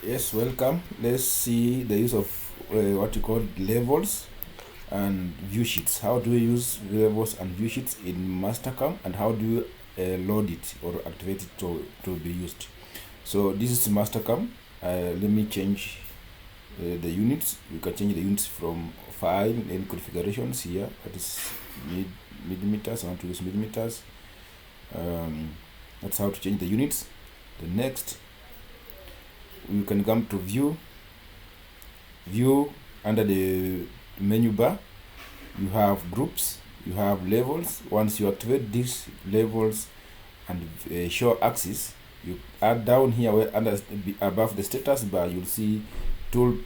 Yes, welcome. Let's see the use of what you call levels and view sheets. How do you use levels and view sheets in Mastercam, and how do you load it or activate it to be used? So this is Mastercam. Let me change the units. You can change the units from file and configurations here. That is millimeters. I want to use millimeters. That's how to change the units. The next, you can come to view under the menu bar. You have groups, you have levels. Once you activate these levels and show axis, you add down here where above the status bar, you'll see tool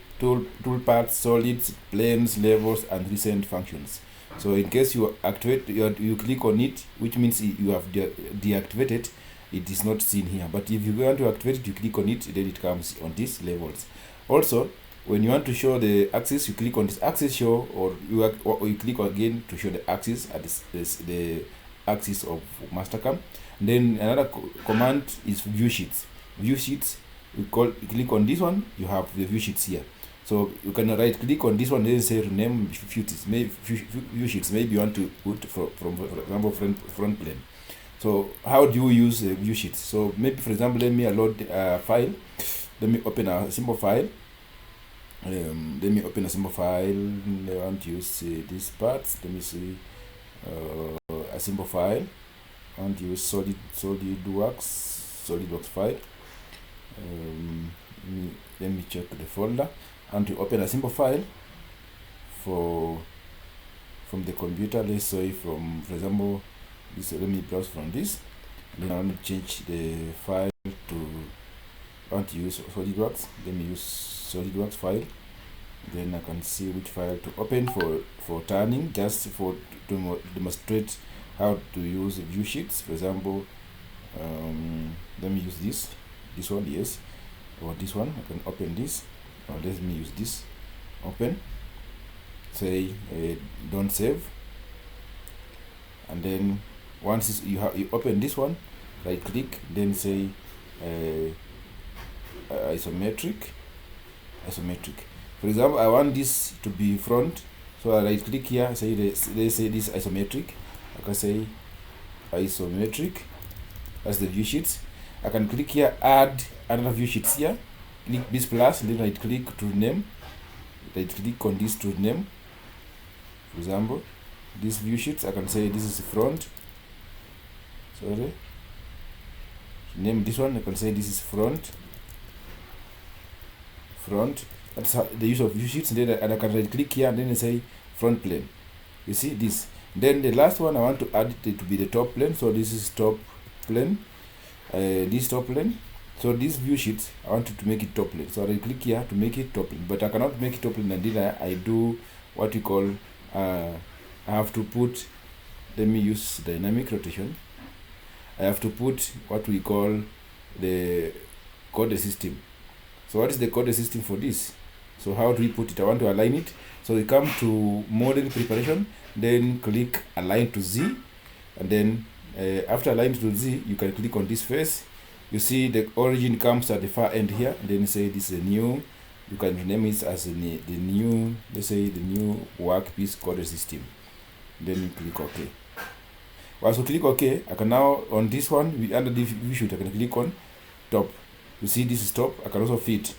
paths, solids, planes, levels, and recent functions. So in case you activate, you click on it, which means you have deactivated, it is not seen here. But if you want to activate it, you click on it, then it comes on these levels. Also, when you want to show the axis, you click on this axis show, or you click again to show the axis at the axis of Mastercam. And then another command is view sheets. View sheets, you click on this one, you have the view sheets here. So you can right click on this one, then say rename view sheets. Maybe you want to put for example front plane. So how do you use view sheets? So maybe, for example, let me load a file. Let me open a simple file. I want to use these parts. Let me see a simple file. I want to use SolidWorks file. Let me check the folder. I want to open a simple file from the computer. Let's say for example, this. Let me browse from this. Then I want to change the file to. I want to use SolidWorks. Let me use SolidWorks file. Then I can see which file to open for turning, just to demonstrate how to use view sheets. For example, let me use this one, yes, or this one. I can open this, or let me use this. Open. Say don't save, and then once you open this one, right click, then say isometric. For example, I want this to be front, so I right click here, say let's say this isometric. I can say isometric. That's the view sheets. I can click here, add another view sheets here. Click this plus, then right click to rename. Right click on this to rename. For example, this view sheets, I can say this is front. Sorry. Name this one. I can say this is front. That's how the use of view sheets. And then I can right click here, and then I say front plane. You see this. Then the last one, I want to add it to be the top plane. So this is top plane. This top plane. So this view sheets, I want to make it top plane. So I right click here to make it top plane. But I cannot make it top plane until I do what we call. I have to put. Let me use dynamic rotation. I have to put what we call the coordinate system. So what is the coordinate system for this? So how do we put it? I want to align it. So we come to model preparation, then click align to Z, and then after align to Z, you can click on this face. You see the origin comes at the far end here, and then say this is a new. You can rename it as the new. Let's say the new workpiece coordinate system. Then click OK. Once you click OK, I can now on this one under the view sheet, I can click on top. You see this is top. I can also fit.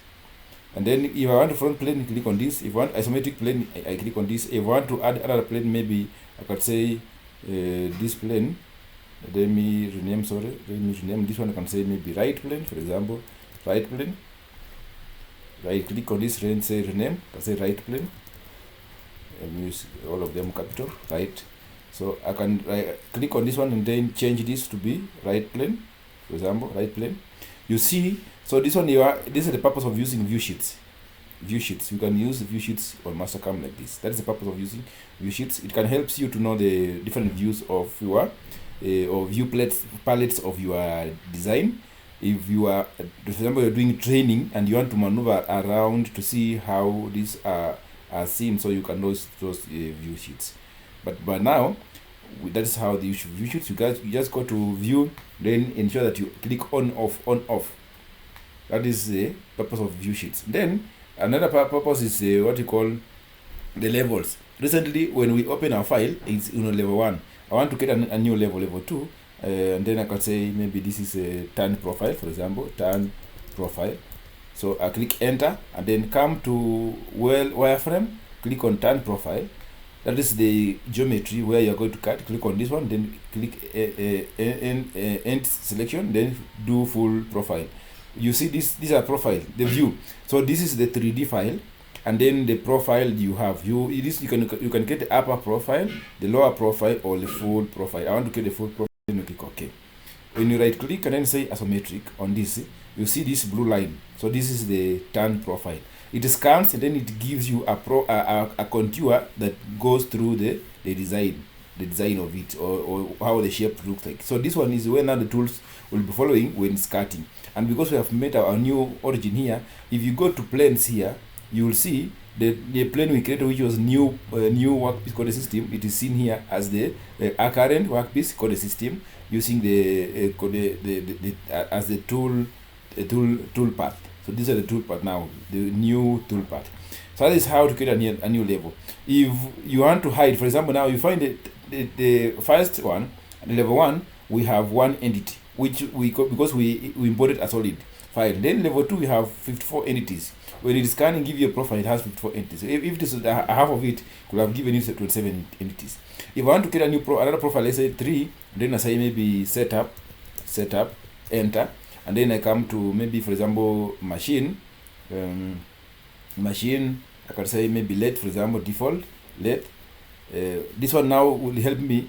And then if I want a front plane, click on this. If I want isometric plane, I click on this. If I want to add another plane, maybe I could say this plane. Let me rename this one. I can say maybe right plane, for example. Right plane. Right click on this and say rename. I can say right plane. And use all of them capital. Right. So I can click on this one and then change this to be right plane. For example, right plane. You see, so this one this is the purpose of using view sheets. You can use view sheets on Mastercam like this. That is the purpose of using view sheets. It can help you to know the different views of your or view palettes of your design. If you are, for example, you're doing training and you want to maneuver around to see how these are seen, so you can use those view sheets. But now, that's how the view sheets. You just go to view, then ensure that you click on off. That is the purpose of view sheets. Then another purpose is what you call the levels. Recently, when we open our file, it's level 1. I want to get a new level 2, and then I can say maybe this is a turn profile, for example, turn profile. So I click enter and then come to wireframe, click on turn profile. That is the geometry where you're going to cut. Click on this one, then click end selection, then do full profile. You see these are profile, the view. So this is the 3D file, and then the profile you have. You can get the upper profile, the lower profile, or the full profile. I want to get the full profile, then you click OK. When you right click and then say isometric on this, you see this blue line. So this is the turn profile. It scans and then it gives you a contour that goes through the design of it, or how the shape looks like. So this one is where now the tools will be following when cutting. And because we have made our new origin here, if you go to planes here, you will see the plane we created, which was new workpiece code system. It is seen here as the current workpiece code system using the as the tool path. So these are the tool path now, the new tool path. So that is how to create a new level. If you want to hide, for example, now you find the first one, the level 1, we have one entity, which because we imported a solid file. Then level 2, we have 54 entities. When it is scanning, give you a profile, it has 54 entities. So if it is half of it, could have given you 27 entities. If I want to create a new another profile, let's say 3, then I say maybe setup, enter, and then I come to maybe, for example, machine. I can say maybe let, for example, default let. This one now will help me